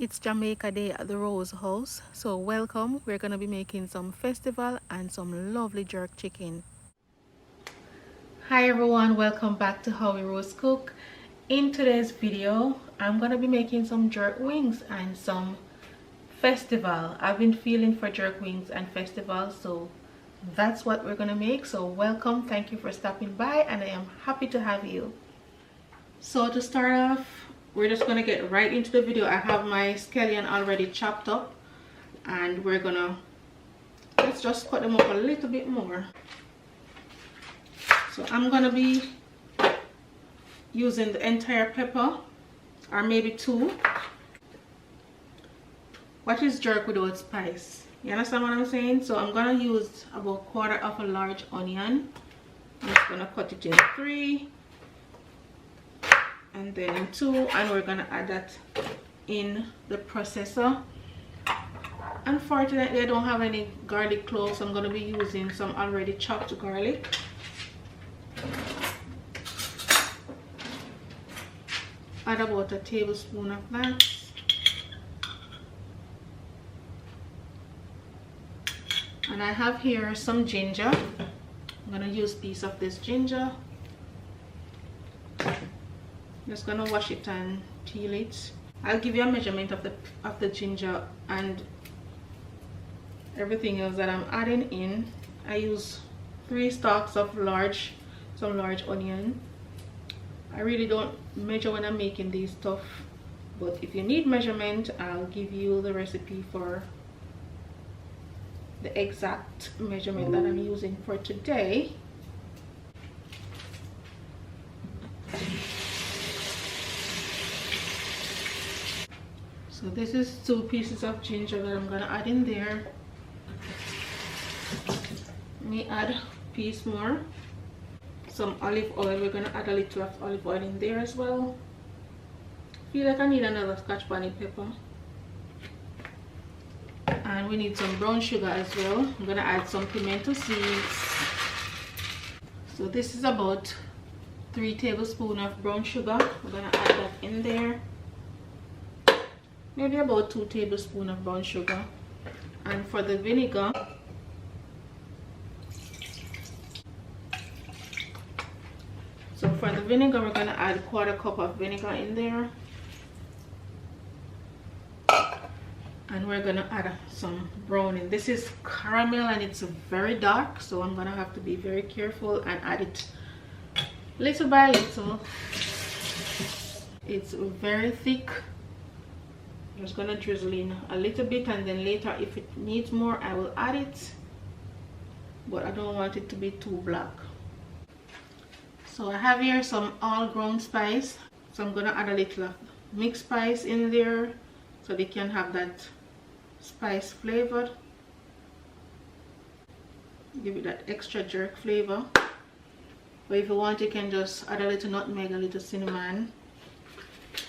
It's Jamaica Day at the Rose House, so welcome. We're gonna be making some festival and some lovely jerk chicken. Hi everyone, welcome back to How We Rose Cook. In today's video, I'm gonna be making some jerk wings and some festival. I've been feeling for jerk wings and festival, so that's what we're gonna make. So welcome, thank you for stopping by, and I am happy to have you. So to start off, we're just gonna get right into the video. I have my scallion already chopped up, and let's just cut them up a little bit more. So I'm gonna be using the entire pepper, or maybe two. What is jerk without spice? You understand what I'm saying? So I'm gonna use about 1/4 of a large onion. I'm just gonna cut it in 3 and then in 2, and we're gonna add that in the processor. Unfortunately, I don't have any garlic cloves, so I'm gonna be using some already chopped garlic. Add about a tablespoon of that. And I have here some ginger. I'm gonna use a piece of this ginger. Just gonna wash it and peel it. I'll give you a measurement of the ginger and everything else that I'm adding in. I use 3 stalks of some large onion. I really don't measure when I'm making these stuff, but if you need measurement, I'll give you the recipe for the exact measurement that I'm using for today. So this is 2 pieces of ginger that I'm gonna add in there. Let me add a piece more. Some olive oil. We're gonna add a little of olive oil in there as well. Feel like I need another scotch bonnet pepper. And we need some brown sugar as well. I'm gonna add some pimento seeds. So this is about 3 tablespoons of brown sugar. We're gonna add that in there. Maybe about 2 tablespoons of brown sugar. And for the vinegar, we're gonna add 1/4 cup of vinegar in there. And we're gonna add some browning. This is caramel and it's very dark, so I'm gonna have to be very careful and add it little by little. It's very thick. I'm just gonna drizzle in a little bit, and then later if it needs more I will add it, but I don't want it to be too black. So I have here some all ground spice, so I'm gonna add a little of mixed spice in there so they can have that spice flavor. Give it that extra jerk flavor. But if you want, you can just add a little nutmeg, a little cinnamon,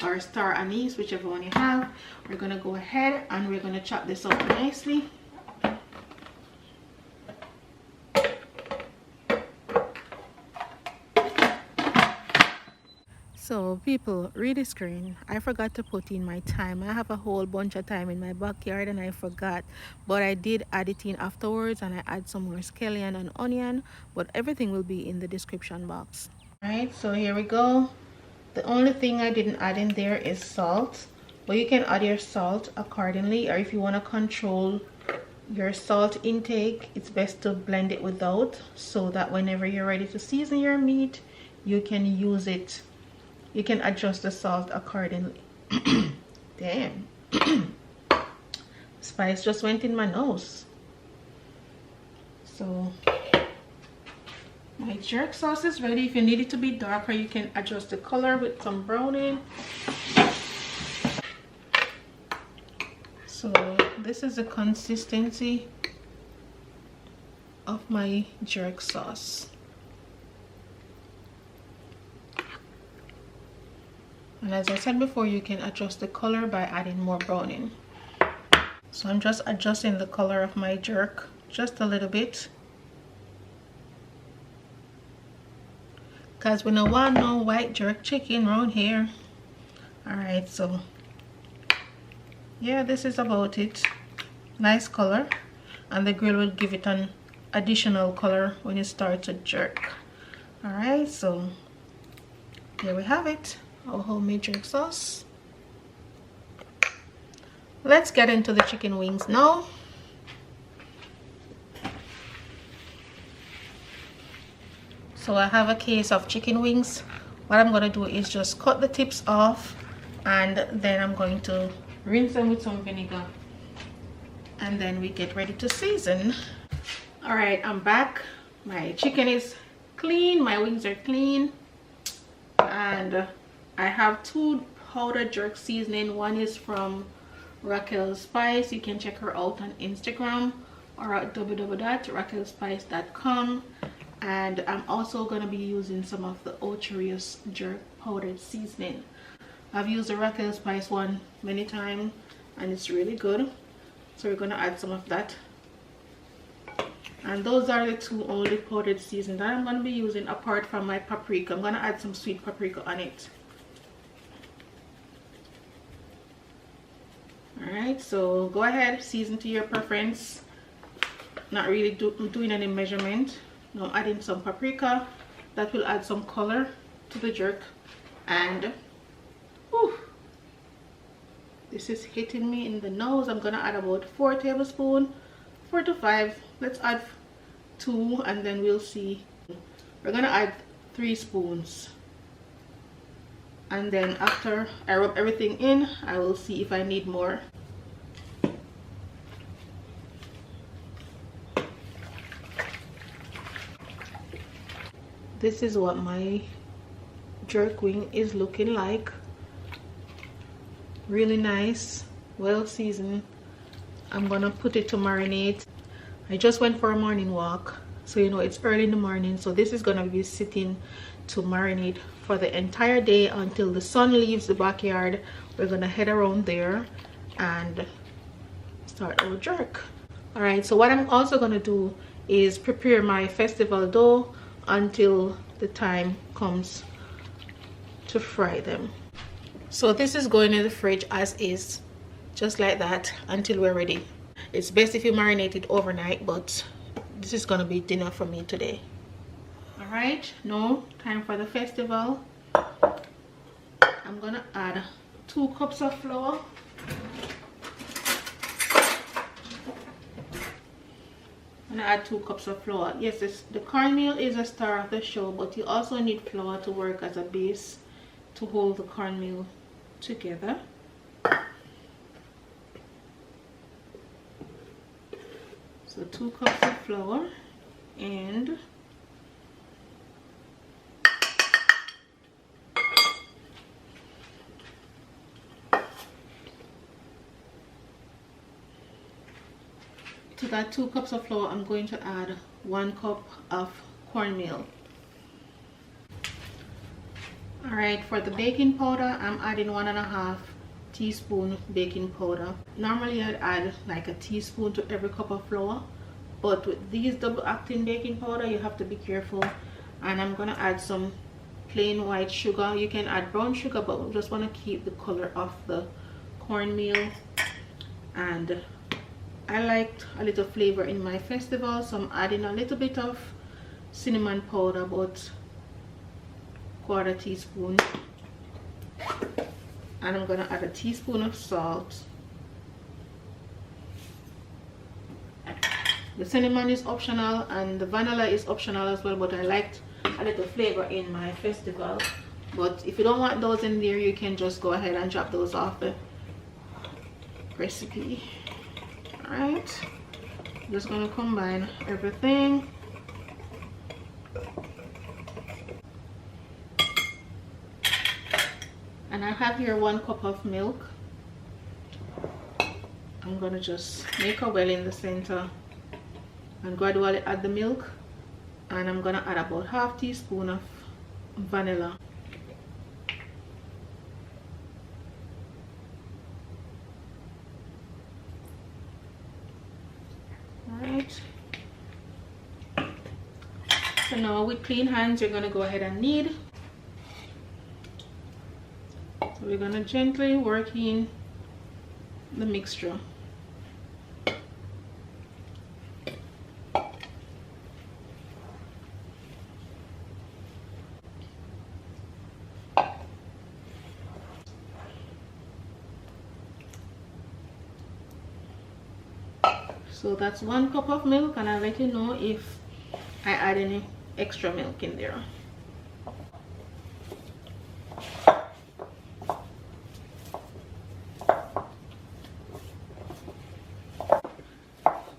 or star anise, whichever one you have. We're gonna go ahead and we're gonna chop this up nicely. So people, read the screen. I forgot to put in my thyme. I have a whole bunch of thyme in my backyard and I forgot, but I did add it in afterwards, and I add some more scallion and onion, but everything will be in the description box. All right, so here we go. The only thing I didn't add in there is salt, but you can add your salt accordingly, or if you want to control your salt intake, it's best to blend it without, so that whenever you're ready to season your meat, you can use it. You can adjust the salt accordingly. Damn. Spice just went in my nose. So my jerk sauce is ready. If you need it to be darker, you can adjust the color with some browning. So this is the consistency of my jerk sauce. And as I said before, you can adjust the color by adding more browning. So I'm just adjusting the color of my jerk just a little bit, because we don't want no white jerk chicken around here. All right, so yeah, this is about it. Nice color, and the grill will give it an additional color when you start to jerk. All right, so here we have it, our homemade jerk sauce. Let's get into the chicken wings now. So I have a case of chicken wings. What I'm going to do is just cut the tips off, and then I'm going to rinse them with some vinegar, and then we get ready to season. All right, I'm back. My chicken is clean, my wings are clean, and I have 2 powdered jerk seasoning. One is from Racquel Spice. You can check her out on Instagram or at www.racquelspice.com. And I'm also going to be using some of the Ochio jerk powdered seasoning. I've used the Racquel Spice one many times and it's really good, so we're going to add some of that. And those are the 2 only powdered seasonings that I'm going to be using apart from my paprika. I'm going to add some sweet paprika on it. Alright, so go ahead, season to your preference. Not really doing any measurement. Now I'm adding some paprika. That will add some color to the jerk. And whew, this is hitting me in the nose. I'm gonna add about 4 tablespoons, 4 to 5. Let's add 2 and then we'll see. We're gonna add 3 spoons. And then after I rub everything in, I will see if I need more. This is what my jerk wing is looking like. Really nice, well seasoned. I'm gonna put it to marinate. I just went for a morning walk, so you know it's early in the morning, so this is gonna be sitting to marinate for the entire day until the sun leaves the backyard. We're gonna head around there and start our jerk. All right, so what I'm also gonna do is prepare my festival dough until the time comes to fry them. So this is going in the fridge as is, just like that, until we're ready. It's best if you marinate it overnight, but this is gonna be dinner for me today. All right, now time for the festival. I'm gonna add 2 cups of flour. I'm gonna add 2 cups of flour. Yes, the cornmeal is a star of the show, but you also need flour to work as a base to hold the cornmeal together. So 2 cups of flour, and to that 2 cups of flour, I'm going to add 1 cup of cornmeal. Alright, for the baking powder, I'm adding 1.5 teaspoon baking powder. Normally I'd add like a teaspoon to every cup of flour, but with these double acting baking powder you have to be careful. And I'm gonna add some plain white sugar. You can add brown sugar, but we just want to keep the color of the cornmeal. And I liked a little flavor in my festival, so I'm adding a little bit of cinnamon powder, about 1/4 teaspoon. And I'm gonna add a teaspoon of salt. The cinnamon is optional and the vanilla is optional as well, but I liked a little flavor in my festival. But if you don't want those in there, you can just go ahead and drop those off the recipe. Alright, just gonna combine everything. And I have here 1 cup of milk. I'm gonna just make a well in the center and gradually add the milk. And I'm gonna add about 1/2 teaspoon of vanilla. Alright. So now with clean hands, you're gonna go ahead and knead. So we're gonna gently work in the mixture. So that's 1 cup of milk, and I'll let you know if I add any extra milk in there.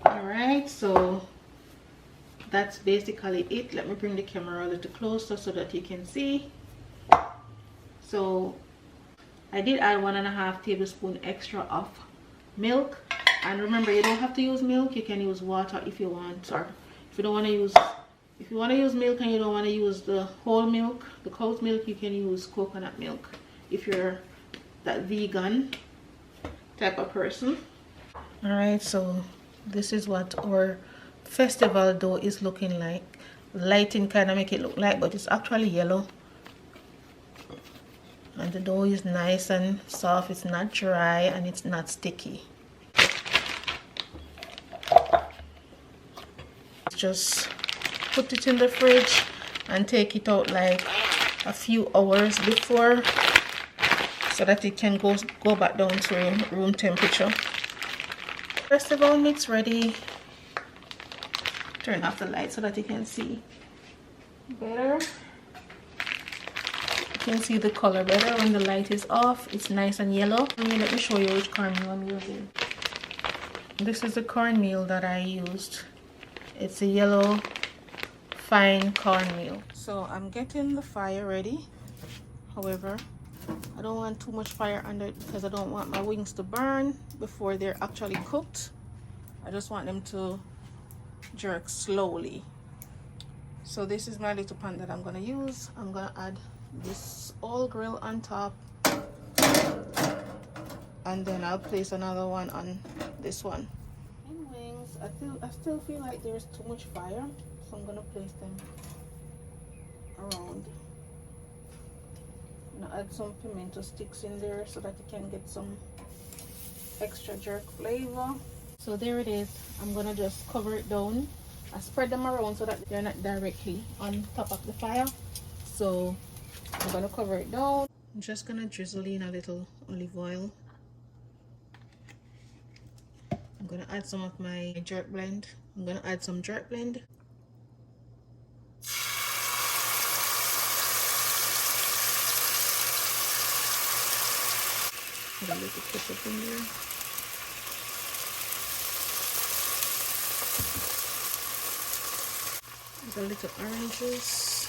Alright, so that's basically it. Let me bring the camera a little closer so that you can see. So I did add 1.5 tablespoons extra of milk, and remember, you don't have to use milk. You can use water if you want, or if you don't want to use, if you want to use milk and you don't want to use the whole milk, the cow's milk, you can use coconut milk if you're that vegan type of person. All right, so this is what our festival dough is looking like. Lighting kind of make it look like, but it's actually yellow. And the dough is nice and soft. It's not dry and it's not sticky. Just put it in the fridge and take it out like a few hours before, so that it can go back down to room temperature. Festival mix ready. Turn off the light so that you can see better. You can see the color better when the light is off. It's nice and yellow. Let me show you which cornmeal I'm using. This is the cornmeal that I used. It's a yellow fine cornmeal. So I'm getting the fire ready. However, I don't want too much fire under it because I don't want my wings to burn before they're actually cooked. I just want them to jerk slowly. So this is my little pan that I'm gonna use. I'm gonna add this oil grill on top, and then I'll place another one on this one. And wings, I still feel like there's too much fire, so I'm gonna place them around. I'm gonna add some pimento sticks in there so that you can get some extra jerk flavor. So there it is. I'm gonna just cover it down. I spread them around so that they're not directly on top of the fire. So I'm gonna cover it down. I'm just gonna drizzle in a little olive oil. I'm gonna add some of my jerk blend. I'm gonna add some jerk blend. Put a little ketchup in there. A little orange juice.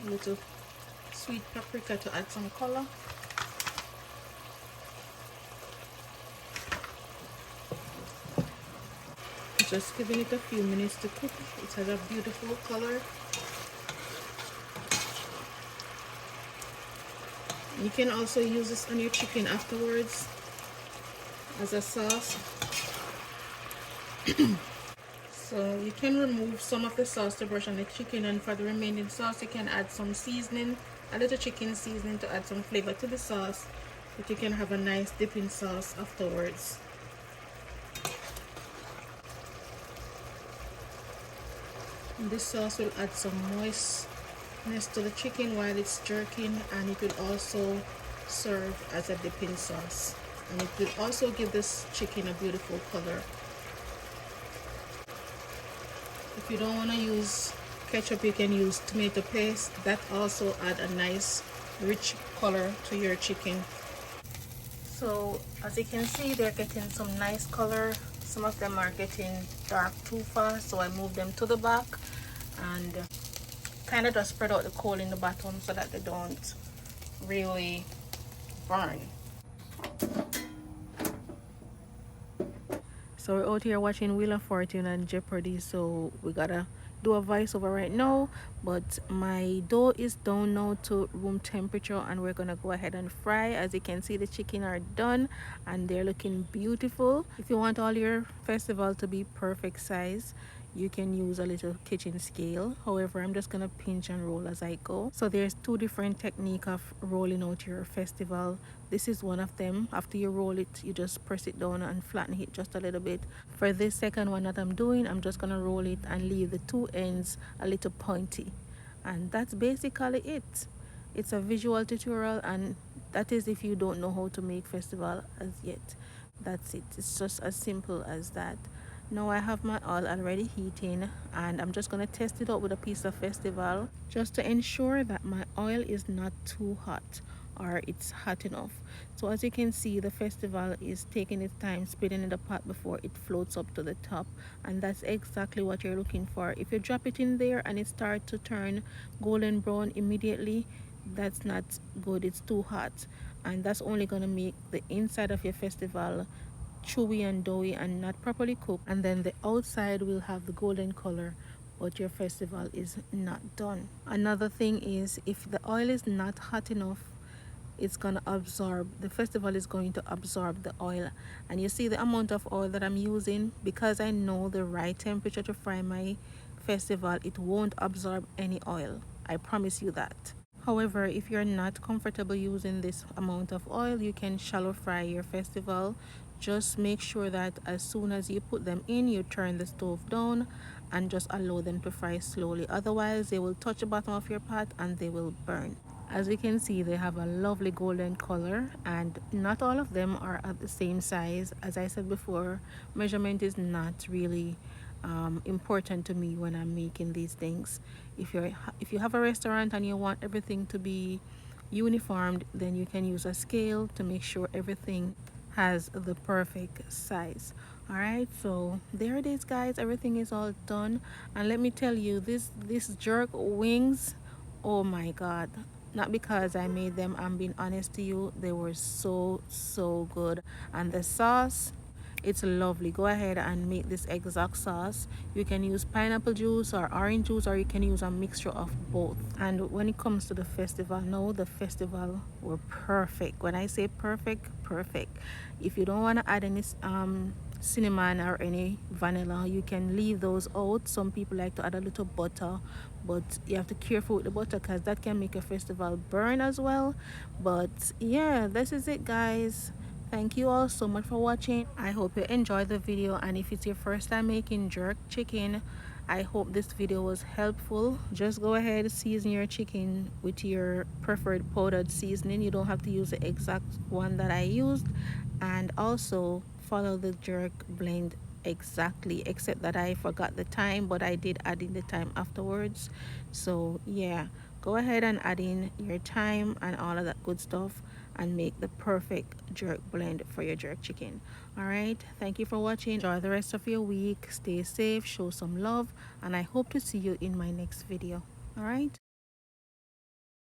A little sweet paprika to add some color. Just giving it a few minutes to cook. It has a beautiful color. You can also use this on your chicken afterwards as a sauce. So you can remove some of the sauce to brush on the chicken, and for the remaining sauce you can add some seasoning, a little chicken seasoning to add some flavor to the sauce, but you can have a nice dipping sauce afterwards. This sauce will add some moistness to the chicken while it's jerking, and it will also serve as a dipping sauce, and it will also give this chicken a beautiful color. If you don't want to use ketchup, you can use tomato paste. That also add a nice rich color to your chicken. So as you can see, they're getting some nice color. Some of them are getting dark too fast, so I move them to the back and kind of just spread out the coal in the bottom so that they don't really burn. So we're out here watching Wheel of Fortune and Jeopardy, so we gotta do a voiceover right now, but my dough is down now to room temperature, and we're gonna go ahead and fry. As you can see, the chicken are done and they're looking beautiful. If you want all your festival to be perfect size, you can use a little kitchen scale. However, I'm just gonna pinch and roll as I go. So there's two different technique of rolling out your festival. This is one of them. After you roll it, you just press it down and flatten it just a little bit. For this second one that I'm doing, I'm just gonna roll it and leave the two ends a little pointy, and that's basically it. It's a visual tutorial, and that is if you don't know how to make festival as yet. That's it. It's just as simple as that. Now I have my oil already heating, and I'm just going to test it out with a piece of festival just to ensure that my oil is not too hot or it's hot enough. So as you can see, the festival is taking its time spinning in the pot before it floats up to the top, and that's exactly what you're looking for. If you drop it in there and it starts to turn golden brown immediately, that's not good. It's too hot, and that's only going to make the inside of your festival chewy and doughy and not properly cooked, and then the outside will have the golden color, but your festival is not done. Another thing is, if the oil is not hot enough, it's gonna absorb, the festival is going to absorb the oil. And you see the amount of oil that I'm using, because I know the right temperature to fry my festival, it won't absorb any oil, I promise you that. However, if you're not comfortable using this amount of oil, you can shallow fry your festival. Just make sure that as soon as you put them in, you turn the stove down and just allow them to fry slowly. Otherwise, they will touch the bottom of your pot and they will burn. As we can see, they have a lovely golden color, and not all of them are at the same size. As I said before, measurement is not really important to me when I'm making these things. If you have a restaurant and you want everything to be uniformed, then you can use a scale to make sure everything has the perfect size. All right, so there it is, guys. Everything is all done, and let me tell you, this jerk wings, oh my god, not because I made them, I'm being honest to you, they were so good. And the sauce, it's lovely. Go ahead and make this exact sauce. You can use pineapple juice or orange juice, or you can use a mixture of both. And when it comes to the festival, no, the festival were perfect. When I say perfect, perfect. If you don't want to add any cinnamon or any vanilla, you can leave those out. Some people like to add a little butter, but you have to be careful with the butter because that can make a festival burn as well. But yeah, this is it, guys. Thank you all so much for watching. I hope you enjoyed the video, and if it's your first time making jerk chicken, I hope this video was helpful. Just go ahead, season your chicken with your preferred powdered seasoning. You don't have to use the exact one that I used. And also follow the jerk blend exactly, except that I forgot the thyme, but I did add in the thyme afterwards. So yeah, go ahead and add in your thyme and all of that good stuff and make the perfect jerk blend for your jerk chicken. All right, thank you for watching. Enjoy the rest of your week. Stay safe, show some love, and I hope to see you in my next video. All right.